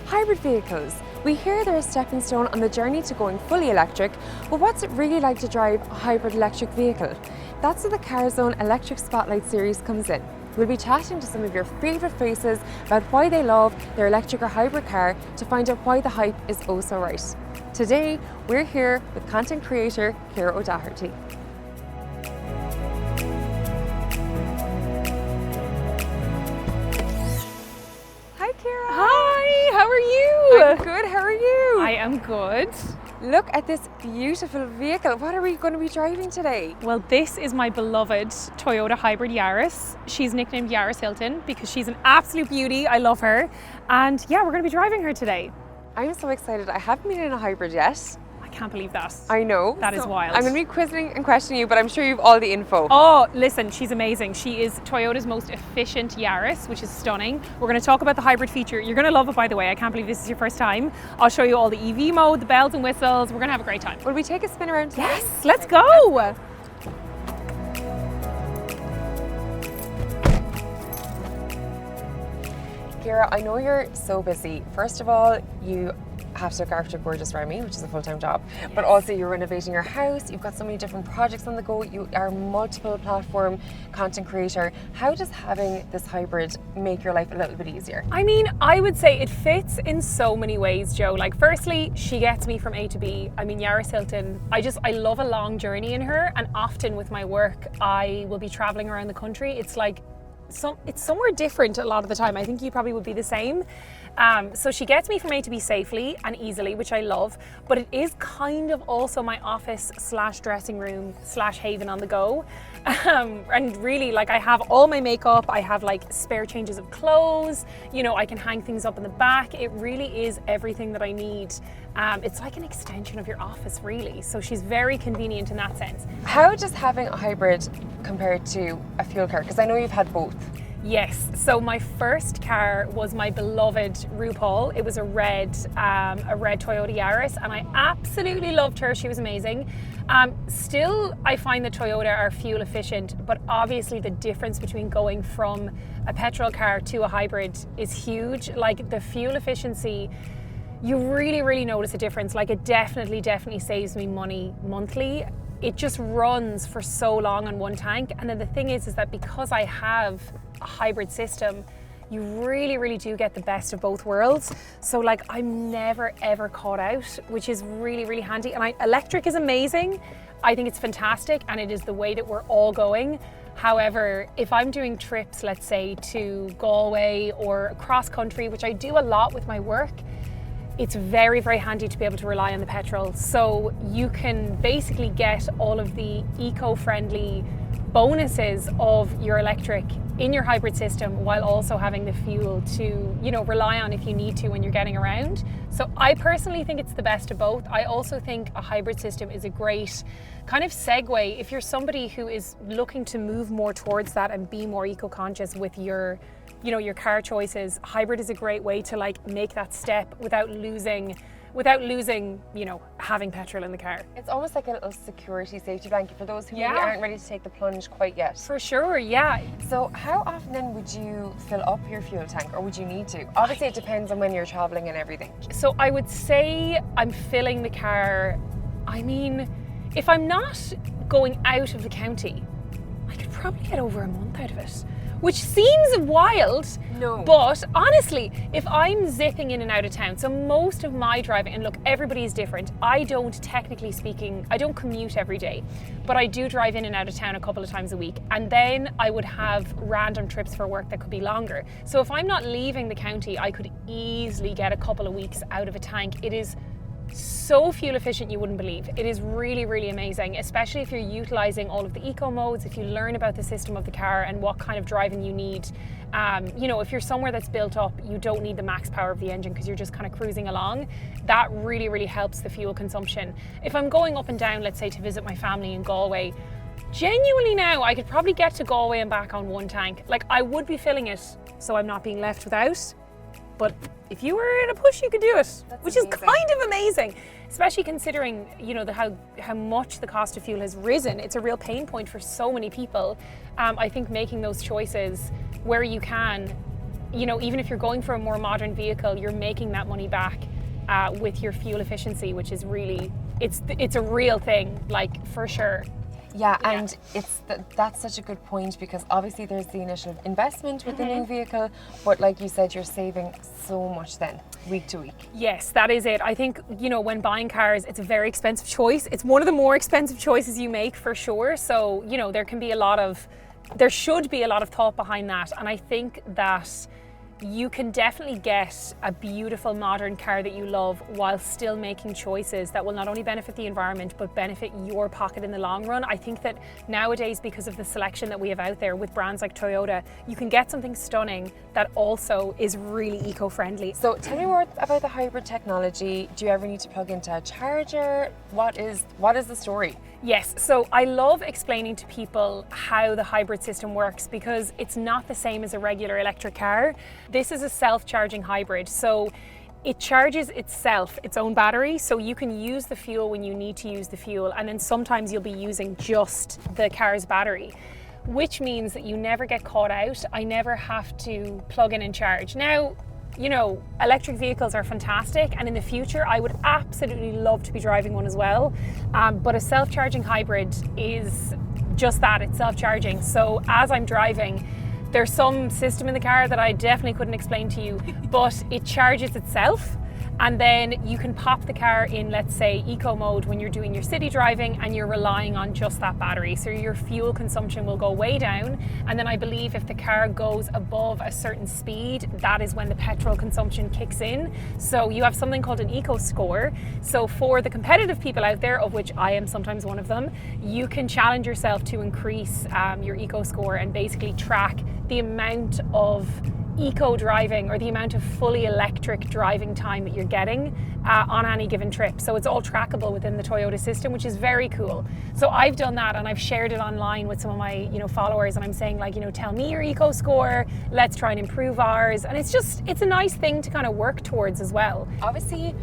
Hybrid vehicles. We hear they're a stepping stone on the journey to going fully electric, but what's it really like to drive a hybrid electric vehicle? That's where the Carzone Electric Spotlight series comes in. We'll be chatting to some of your favourite faces about why they love their electric or hybrid car to find out why the hype is oh so right. Today, we're here with content creator Ciara O Doherty. Hi Ciara! Hi, how are you? I'm good, how are you? I am good. Look at this beautiful vehicle. What are we going to be driving today? Well, this is my beloved Toyota Hybrid Yaris. She's nicknamed Yaris Hilton because she's an absolute beauty. I love her. And yeah, we're going to be driving her today. I'm so excited. I haven't been in a hybrid yet. I can't believe that. I know. That is wild. I'm going to be quizzing and questioning you, but I'm sure you have all the info. Oh, listen, she's amazing. She is Toyota's most efficient Yaris, which is stunning. We're going to talk about the hybrid feature. You're going to love it, by the way. I can't believe this is your first time. I'll show you all the EV mode, the bells and whistles. We're going to have a great time. Will we take a spin around today? Yes, let's go. Ciara, I know you're so busy. First of all, you have to look after gorgeous Remy, which is a full-time job, but also you're renovating your house. You've got so many different projects on the go. You are a multiple platform content creator. How does having this hybrid make your life a little bit easier? I mean, I would say it fits in so many ways, Jo. Like, firstly, she gets me from A to B. I mean, Yaris Hilton, I love a long journey in her, and often with my work, I will be traveling around the country. It's like, it's somewhere different a lot of the time. I think you probably would be the same. So she gets me from A to B safely and easily, which I love, but it is kind of also my office / dressing room / haven on the go. And really, like, I have all my makeup, I have like spare changes of clothes, you know, I can hang things up in the back. It really is everything that I need. It's like an extension of your office, really. So she's very convenient in that sense. How does having a hybrid compare to a fuel car? Because I know you've had both. Yes, so my first car was my beloved RuPaul. It was a red Toyota Yaris, and I absolutely loved her. She was amazing. Still, I find that Toyota are fuel efficient, but obviously the difference between going from a petrol car to a hybrid is huge. Like, the fuel efficiency, you really notice a difference. Like, it definitely saves me money monthly. It just runs for so long on one tank. And then the thing is that because I have a hybrid system, you really do get the best of both worlds. So like, I'm never ever caught out, which is really handy. And electric is amazing. I think it's fantastic, and it is the way that we're all going. However, if I'm doing trips, let's say to Galway or cross country, which I do a lot with my work, it's very handy to be able to rely on the petrol. So you can basically get all of the eco-friendly bonuses of your electric in your hybrid system while also having the fuel to, you know, rely on if you need to when you're getting around. So I personally think it's the best of both. I also think a hybrid system is a great kind of segue if you're somebody who is looking to move more towards that and be more eco-conscious with your, you know, your car choices. Hybrid is a great way to like make that step without losing, you know, having petrol in the car. It's almost like a little security safety blanket for those who maybe aren't ready to take the plunge quite yet. For sure, yeah. So how often then would you fill up your fuel tank, or would you need to? Obviously it depends on when you're traveling and everything. So I would say I'm filling the car, I mean, if I'm not going out of the county, I could probably get over a month out of it. Which seems wild, no. But honestly, if I'm zipping in and out of town, so most of my driving, and look, everybody's different. I don't, technically speaking, I don't commute every day, but I do drive in and out of town a couple of times a week. And then I would have random trips for work that could be longer. So if I'm not leaving the county, I could easily get a couple of weeks out of a tank. It is so fuel efficient you wouldn't believe. It is really amazing, especially if you're utilizing all of the eco modes, if you learn about the system of the car and what kind of driving you need. You know, if you're somewhere that's built up, you don't need the max power of the engine because you're just kind of cruising along. That really helps the fuel consumption. If I'm going up and down, let's say to visit my family in Galway, genuinely now I could probably get to Galway and back on one tank. Like, I would be filling it so I'm not being left without. But if you were in a push, you could do it, which is kind of amazing, especially considering, you know, how much the cost of fuel has risen. It's a real pain point for so many people. I think making those choices where you can you know, even if you're going for a more modern vehicle, you're making that money back with your fuel efficiency, which is really, it's a real thing, like, for sure. Yeah, and that's such a good point, because obviously there's the initial investment with the new vehicle, but like you said, you're saving so much then, week to week. Yes, that is it. I think, you know, when buying cars, it's a very expensive choice. It's one of the more expensive choices you make, for sure. So, you know, there should be a lot of thought behind that. And I think that you can definitely get a beautiful modern car that you love while still making choices that will not only benefit the environment but benefit your pocket in the long run. I think that nowadays, because of the selection that we have out there with brands like Toyota, you can get something stunning that also is really eco-friendly. So tell me more about the hybrid technology. Do you ever need to plug into a charger? What is the story? Yes, so I love explaining to people how the hybrid system works, because it's not the same as a regular electric car. This is a self-charging hybrid, so it charges itself, its own battery, so you can use the fuel when you need to use the fuel, and then sometimes you'll be using just the car's battery, which means that you never get caught out. I never have to plug in and charge. Now, you know, electric vehicles are fantastic, and in the future I would absolutely love to be driving one as well, but a self-charging hybrid is just that, it's self-charging. So as I'm driving, there's some system in the car that I definitely couldn't explain to you, but it charges itself, and then you can pop the car in, let's say, eco mode when you're doing your city driving and you're relying on just that battery. So your fuel consumption will go way down, and then I believe if the car goes above a certain speed, that is when the petrol consumption kicks in. So you have something called an eco score. So for the competitive people out there, of which I am sometimes one of them, you can challenge yourself to increase your eco score and basically track the amount of eco driving or the amount of fully electric driving time that you're getting on any given trip. So it's all trackable within the Toyota system, which is very cool. So I've done that, and I've shared it online with some of my, you know, followers, and I'm saying, like, you know, tell me your eco score, let's try and improve ours. And it's a nice thing to kind of work towards as well. Obviously,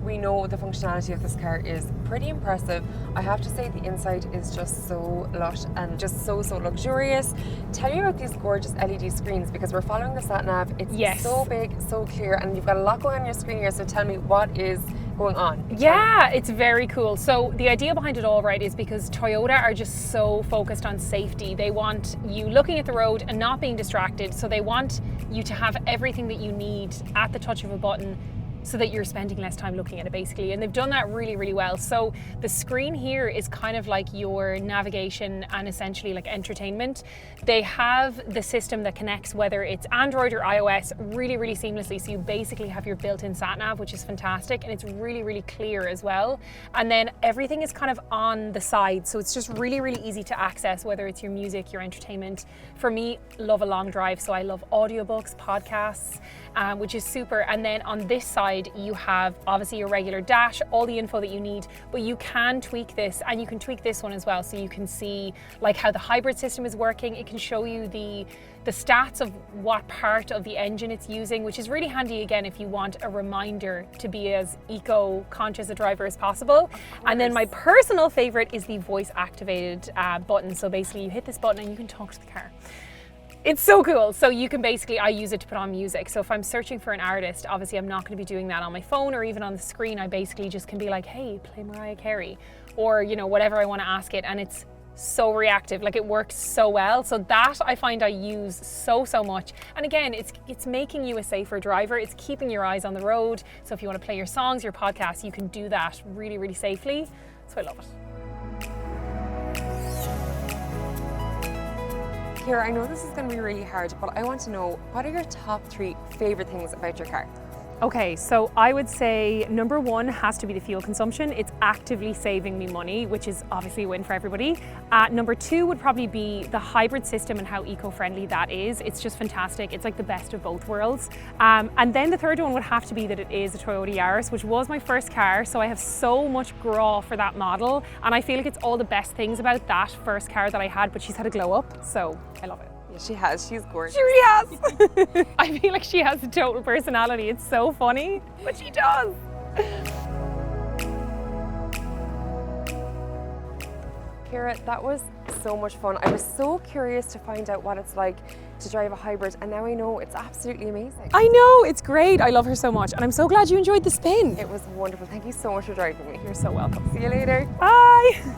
we know the functionality of this car is pretty impressive. I have to say the inside is just so lush and just so luxurious. Tell me about these gorgeous LED screens, because we're following the sat nav. It's so big, so clear, and you've got a lot going on your screen here. So tell me, what is going on? Yeah, it's very cool. So the idea behind it all, right, is because Toyota are just so focused on safety. They want you looking at the road and not being distracted. So they want you to have everything that you need at the touch of a button, so that you're spending less time looking at it, basically. And they've done that really, really well. So the screen here is kind of like your navigation and essentially like entertainment. They have the system that connects, whether it's Android or iOS, really, really seamlessly. So you basically have your built-in sat nav, which is fantastic. And it's really, really clear as well. And then everything is kind of on the side. So it's just really, really easy to access, whether it's your music, your entertainment. For me, love a long drive. So I love audiobooks, podcasts, which is super. And then on this side, you have obviously your regular dash, all the info that you need, but you can tweak this, and you can tweak this one as well. So you can see like how the hybrid system is working. It can show you the stats of what part of the engine it's using, which is really handy again if you want a reminder to be as eco-conscious a driver as possible. And then my personal favorite is the voice activated button. So basically you hit this button and you can talk to the car. It's so cool. So you can basically, I use it to put on music. So if I'm searching for an artist, obviously I'm not going to be doing that on my phone or even on the screen. I basically just can be like, hey, play Mariah Carey, or, you know, whatever I want to ask it. And it's so reactive, like it works so well. So that I find I use so much. And again, it's making you a safer driver. It's keeping your eyes on the road. So if you want to play your songs, your podcasts, you can do that really, really safely. So I love it. Ciara, I know this is going to be really hard, but I want to know, what are your top 3 favorite things about your car? Okay, so I would say number 1 has to be the fuel consumption. It's actively saving me money, which is obviously a win for everybody. Number 2 would probably be the hybrid system and how eco-friendly that is. It's just fantastic. It's like the best of both worlds. And then the third one would have to be that it is a Toyota Yaris, which was my first car. So I have so much graw for that model. And I feel like it's all the best things about that first car that I had, but she's had a glow up. So I love it. She has. She's gorgeous. She really has. I feel like she has a total personality. It's so funny, but she does. Ciara, that was so much fun. I was so curious to find out what it's like to drive a hybrid, and now I know it's absolutely amazing. I know, it's great. I love her so much, and I'm so glad you enjoyed the spin. It was wonderful. Thank you so much for driving me. You're so welcome. See you later. Bye.